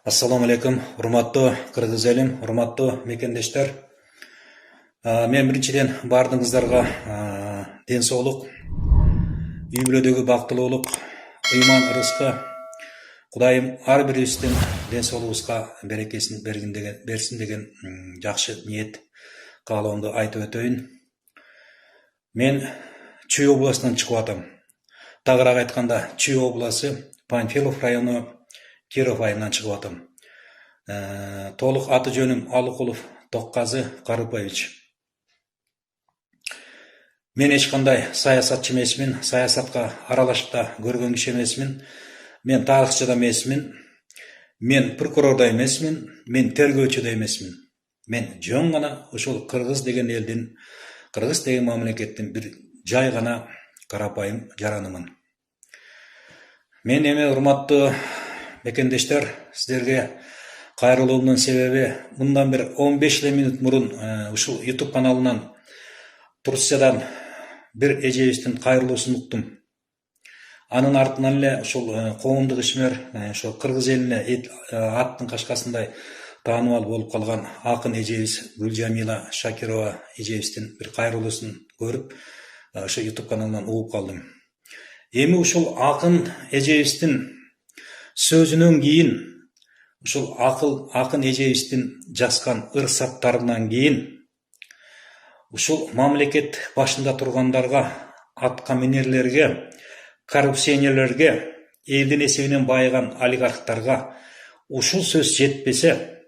Assalamu alaikum, урматтуу кыргыз элим, урматтуу мекендештер. Мен биринчиден баардыгыңыздарга ден соолук, үй бүлөдөгү бактылуулук, ыйман ырыскы Кудайым ар бирибиздин ден соолугубузга берекесин берсин деген жакшы ниет каалоомду айтып өтөйүн. Мен Чүй областынан чыгып атам. Тагыраак айтканда, Чүй областы, Панфилов району, Киров айынан чыгып атам. Толук аты жөнүм Алыкулов Токказы Карыпович. Мен эч кандай саясатчы эмесмин, саясатка аралашып да көргөн киши эмесмин. Мен тарыхчы да эмесмин. Мен прокурор да эмесмин, мен тергөөчү да эмесмин. Мен жөн гана ушул Кыргыз деген элдин, Кыргыз деген мамлекеттин бир жай гана карапайым жаранымын. Мен эми урматтуу мекендештер, сиздерге кайрылуумдун себеби мындан бир 15 мүнөт мурун ушул YouTube каналынан Турциядан бир эжебиздин кайрылуусун уктум. Анын артынан эле ушул коомдук ишмер, ошо Кыргыз элине аттын кашкасындай таанымал болуп калган акын эжебиз Гүлжамила Шакирова эжебиздин бир кайрылуусун көрүп, ошо YouTube каналынан угуп калдым. Эми ушул акын эжебиздин сөзүнөн кийин, ушул акын эжебиздин жазган ырсаттарынан кийин, ушул мамлекет башында тургандарга, атка минерлерге, коррупционерлерге, элдин эсебинен байыган олигархтарга ушул сөз жетпесе,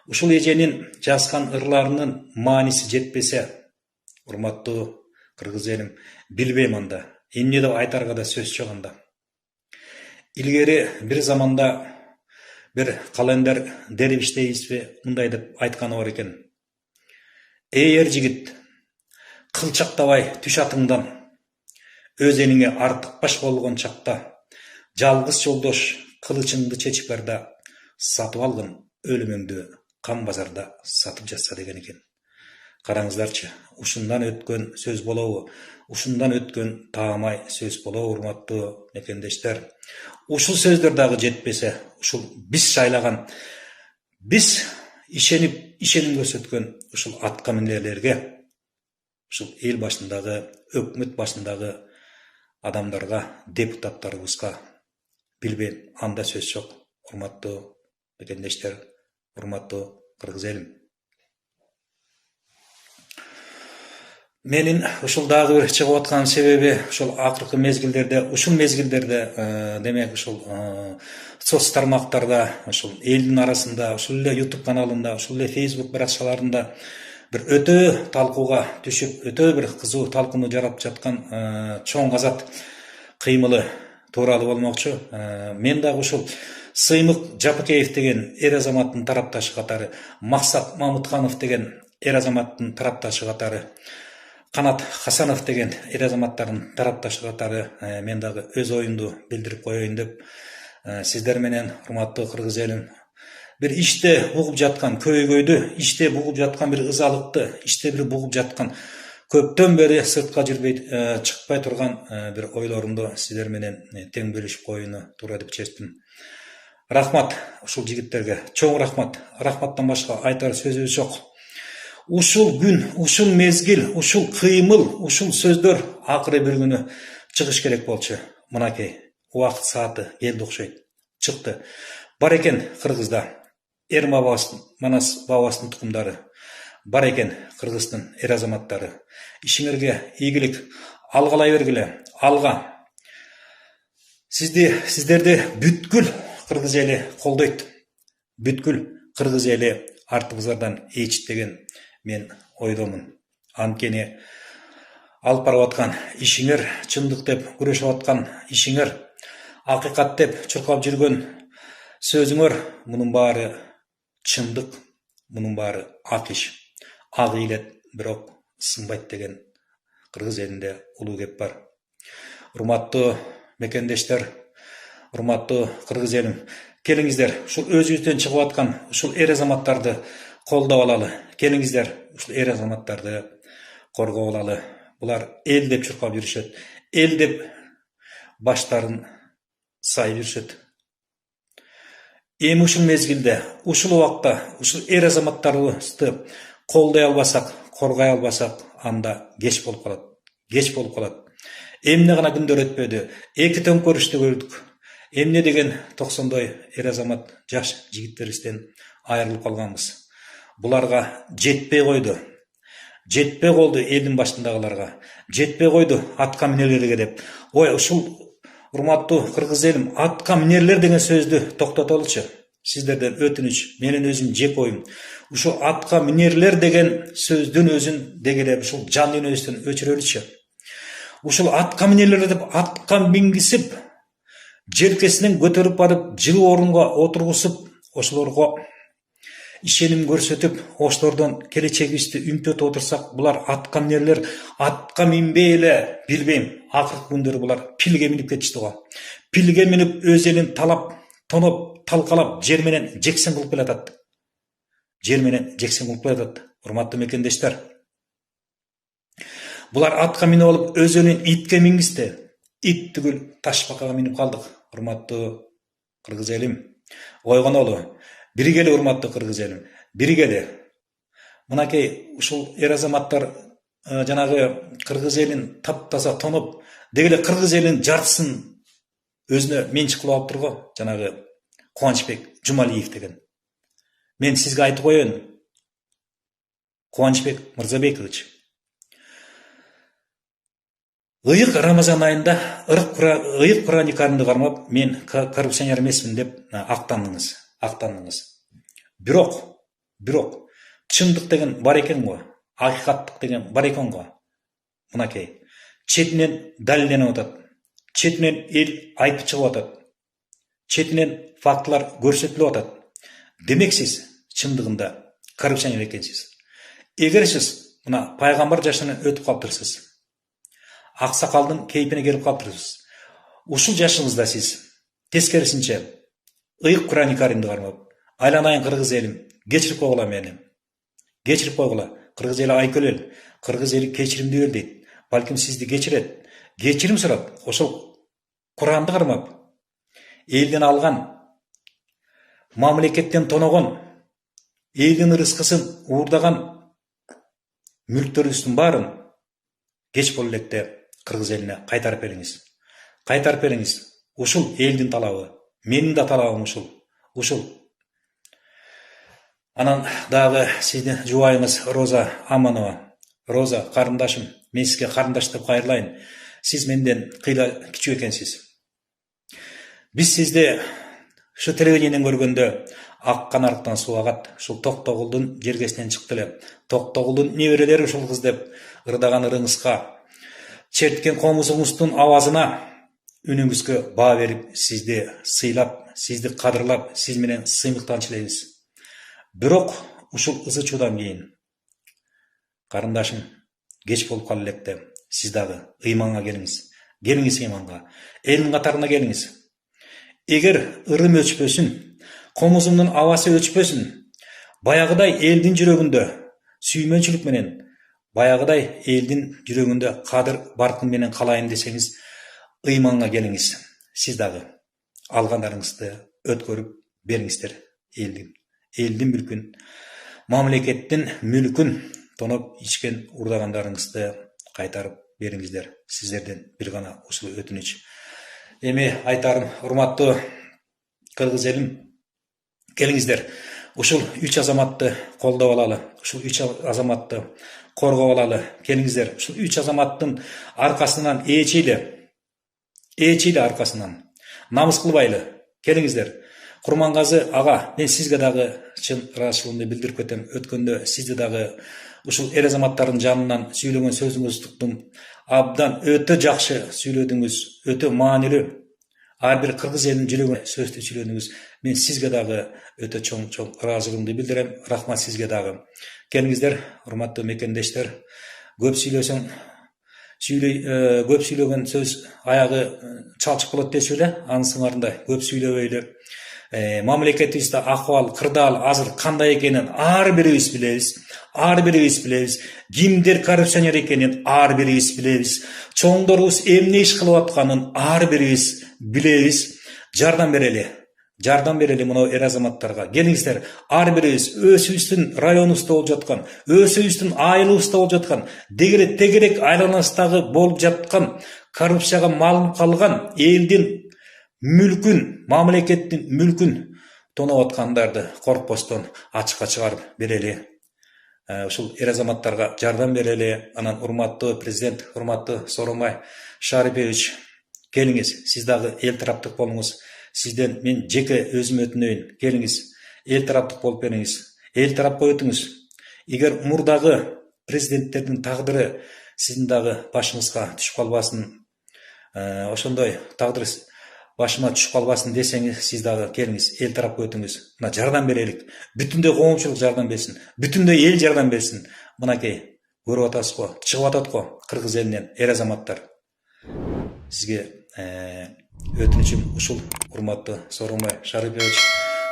ушул эженин жазган ырларынын мааниси жетпесе, урматтуу кыргыз элим, билбейм анда. Эмне деп айтарга да сөз жок анда. Илгери бир заманда бир календер Дербиш дейбизби, мындай деп айтканы бар экен. Эй эр жигит, кылчактабай түш атыңдан, өз элиңе артыкпаш болгон чакта, жалгыз жолдош кылычыңды чечип бар да, сатып алгын өлүмүңдү кам базарда сатып жатса деген экен. Караңыздарчы, ушундан өткөн сөз болобу? Ушундан өткөн таамай сөз болобу, урматтуу мекендештер? Ушул сөздөр дагы жетпесе, ушул биз шайлаган, биз ишеним көрсөткөн ушул атка минерлерге, ушул эл башындагы, өкмөт башындагы адамдарга, депутаттарыбызга, билбейм, анда сөз жок. Урматтуу мекендештер, урматтуу кыргыз элим. Менин ушул дагы бир чыгып аткан себеби, ушул акыркы мезгилдерде, демек ушул соц тармактарда, ушул элдин арасында, ушул эле YouTube каналында, ушул эле Facebook баракчаларында бир өтө талкууга түшүп, өтө бир кызуу талкууну жаратып жаткан чоң казат кыймылы тууралуу болмокчу. Мен дагы ушул Сыймык Жапыкеев деген эр азаматтын тарапташы катары, Максат Мамытканов деген эр азаматтын тарапташы катары, Канат Хасанов деген эр азаматтардын тарапташы катары мен дагы өз оюмду билдирип коеюн деп, сиздер менен, урматтуу кыргыз элим, бир иште бугуп жаткан көйгөйдү, иште бугуп жаткан бир ызалыкты, иште бир бугуп жаткан көптөн бери сыртка чыкпай турган бир ойлорумду сиздер менен тең бөлүшүп коюуну туура деп чечтим. Рахмат ушул жигиттерге, чоң рахмат. Рахматтан башка айтар сөзүбүз жок. Ушул күн, ушул мезгил, ушул кыймыл, ушул сөздөр акыры бир күнү чыгыш керек болчу. Мынакей убакыт сааты келди окшойт. Чыкты. Бар экен Кыргызда эр Манас бабасынын тукумдары. Бар экен Кыргыздын эр азаматтары. Ишиңерге ийгилик, алгалай бергиле, алга. Сиздерди бүткүл Кыргыз эли колдойт. Бүткүл Кыргыз эли артыбыздардан ээчитпеген мен ойдомун. Анткени алып барып аткан ишиңер, чындык деп күрөшүп аткан ишиңер, акыйкат деп чуркап жүргөн сөзүңөр, мунун баары чындык, мунун баары ак иш. Ак ыйлет, бирок сынбайт деген Кыргыз элинде улуу кеп бар. Урматтуу мекендештер, урматтуу кыргыз элим, келиңиздер, ушул өзүбүздөн чыгып аткан ушул эр азаматтарды колдоп алалы. Келиңиздер, ушул эр азаматтарды коргоп алалы. Булар эл деп чуркап жүрүшөт. Эл деп баштарын сайып жүрүшөт. эми ушул мезгилде, ушул убакта, ушул эр азаматтарыбызды колдой албасак, коргой албасак, анда кеч болуп калат. Кеч болуп калат. Эмне гана күндөр өтпөдү. Эки төңкөрүштү көрдүк. Эмне деген 90-дой эр азамат жаш жигиттерибизден айрылып калганбыз. Буларга жетпей койду. Жетпей колду элдин башындагыларга. Жетпей койду атка минерлерге деп. Ой, ушул урматтуу кыргыз элим, атка минерлер деген сөздү токтотолучу. Сиздерден өтүнүч, менин өзүм жеке оюм. Ушул атка минерлер деген сөздүн өзүн дегеле ушул жан дүйнөбүздөн өчүрөлүчү. Ушул атка минерлер деп атка мингисип, желкесинен көтөрүп барып, жылы орунга отургусуп, ошолорго ишеним көрсөтүп, ошолордон келечегибизди үмүттөтүп отурсак, булар атка минерлер, атка минбей эле билбейм, акыркы күндөрү булар пилге минип кетишти го. Пилге минип өз элин талап, тоноп, талкалап, жер менен жексен кылып келатат. Жер менен жексен кылып келатат. Урматтуу мекендештер. Булар атка минип алып, өз элин итке мингисти. Ит түгүл ташбакага минип калдык. Урматтуу кыргыз элим, ойгонолу. Биригели, урматтуу кыргыз элим. Биригели. Мынакей ушул эр азаматтар жанагы кыргыз элин таптаза тоноп, дегеле кыргыз элин жартысын өзүнө менчик кылып алыптыр го, жанагы Кубанычбек Жумалиев деген. Мен сизге айтып коеюн, Кубанычбек Мырзабекович. Ыйык Рамазан айында ыйык Курани Каримди кармап, мен коррупционер эмесмин деп актандыңыз. Бирок чындык деген бар экен го, акыйкаттык деген бар экен го. Мынакей четинен далилденип атат. Четинен эл айтып чыгып атат. Четинен фактылар көрсөтүлүп атат. Демек сиз чындыгында коррупционер экенсиз. Эгер сиз мына пайгамбар жашынан өтүп калыптырсыз, аксакалдын кейпине келип калыптырсыз, ушул жашыңызда сиз тескерисинче ыйык Курани Каримди кармап, айланайын кыргыз элим, кечирип койгула мени. Кечирип койгула. Кыргыз эли айкөл эл, кыргыз эли кечиримдүү эл дейт. Балким сизди кечирет. Кечирим сурап, ошол Куранды кармап, элден алган, мамлекеттен тоногон, элдин ырыскысын уурдаган мүлктөрүңүздүн баарын кеч боло электе кыргыз элине кайтарып бериңиз. Кайтарып бериңиз. Ушул элдин талабы. Менин да талабым ушул. Анан дагы сиздин жубайыңыз Роза Аманова. Роза карындашым, мен сизге карындаш деп кайрылайын. Сиз менден кыйла кичүү экенсиз. Биз сизди ушу телевидениеден көргөндө аккан арыктан суу агат, ушул Токтогулдун жергесинен чыкты эле. Токтогулдун неберелери ушул кыз деп ырдаган ырыңызга, черткен комузуңуздун абазына, үнүңүзгө баа берип, сизди сыйлап, сизди кадырлап, сиз менен сыймыктанчылайбыз. Бирок ушул ызы чуудан кийин, карындашым, кеч болуп кала электе, сиз дагы ыйманга келиңиз. Келиңиз ыйманга. Элдин катарына келиңиз. Эгер ырым өчпөсүн, комузумдун абасы өчпөсүн, баягыдай элдин жүрөгүндө сүймөнчүлүк менен, баягыдай элдин жүрөгүндө кадыр баркын менен калайын десеңиз, ыйманга келиңиз. Сиз дагы алгандарыңызды өткөрүп бериңиздер элдин мүлкүн, мамлекеттин мүлкүн тоноп ичкен уурдагандарыңызды кайтарып бериңиздер. Сиздерден бир гана ушул өтүнүч. Эми айтарым, урматтуу кыргыз элим, келиңиздер. Ушул 3 азаматты колдоп алалы, ушул 3 азаматты коргоп алалы. Келиңиздер. Ушул 3 азаматтын аркасынан эчейле аркасынан. Намыс кылбайлы. Келиңиздер. Курмангазы ага, мен сизге дагы чын ыраазычылыгымды билдирип кетем. Өткөндө сизди дагы ушул эр азаматтардын жанынан сүйлөгөн сөзүңүздү туктум. Абдан өтө жакшы сүйлөдүңүз, өтө маанилүү. Ар бир кыргыз элинин жүрөгүнө сөздү сүйлөдүңүз. Мен сизге дагы өтө чоң ыраазычылыгымды билдирем. Рахмат сизге дагы. Келиңиздер, урматтуу мекендештер. Көп сүйлөгөн сөз аягы чалчык болот дешүүлө, анын сыңарында көп сүйлөбөйлү. Мамлекетибизде акыбал, кырдаал азыр кандай экенин ар бирибиз билебиз. Кимдер коррупционер экенин ар бирибиз билебиз. Чоңдорубуз эмне иш кылып атканын ар бирибиз билебиз. Жардам берели. жардам берели мынау эр азаматтарга. Келиңиздер, ар бирибиз өзүбүздүн районубузда болуп жаткан, өзүбүздүн айылыбызда болуп жаткан, тегерек айланасындагы болуп жаткан коррупцияга малынып калган элдин мүлкүн, мамлекеттин мүлкүн тоноп аткандарды коркпостон ачыкка чыгарып берели. Ушул эр азаматтарга жардам берели. Анан урматтуу президент, урматтуу Сооронбай Шарипович, келиңиз, сиз дагы эл тараптык болуңуз. Сизден мен жеке өзүм өтүнөйүн. Келиңиз, эл тараптык болуп бериңиз. Эл тарапка өтүңүз. Эгер мурдагы президенттердин тагдыры сиздин дагы башыңызга түшүп калбасын, ошондой тагдыр башыма түшүп калбасын десеңиз, сиз дагы келиңиз, эл тарапка өтүңүз. Мына жардам берелик. Бүтүндөй коомчулук жардам берсин. Бүтүндөй эл жардам берсин. Мынакей көрүп атасыз го, чыгып атат го кыргыз элинен эр азаматтар. Сизге өтүнүчүм ушул, урматтуу Сооронбай Шарипович.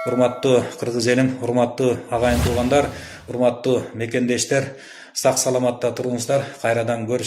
Урматтуу кыргыз элим, урматтуу агайын туугандар, урматтуу мекендештер, сак саламатта туруңуздар. Кайрадан көрүшөбүз.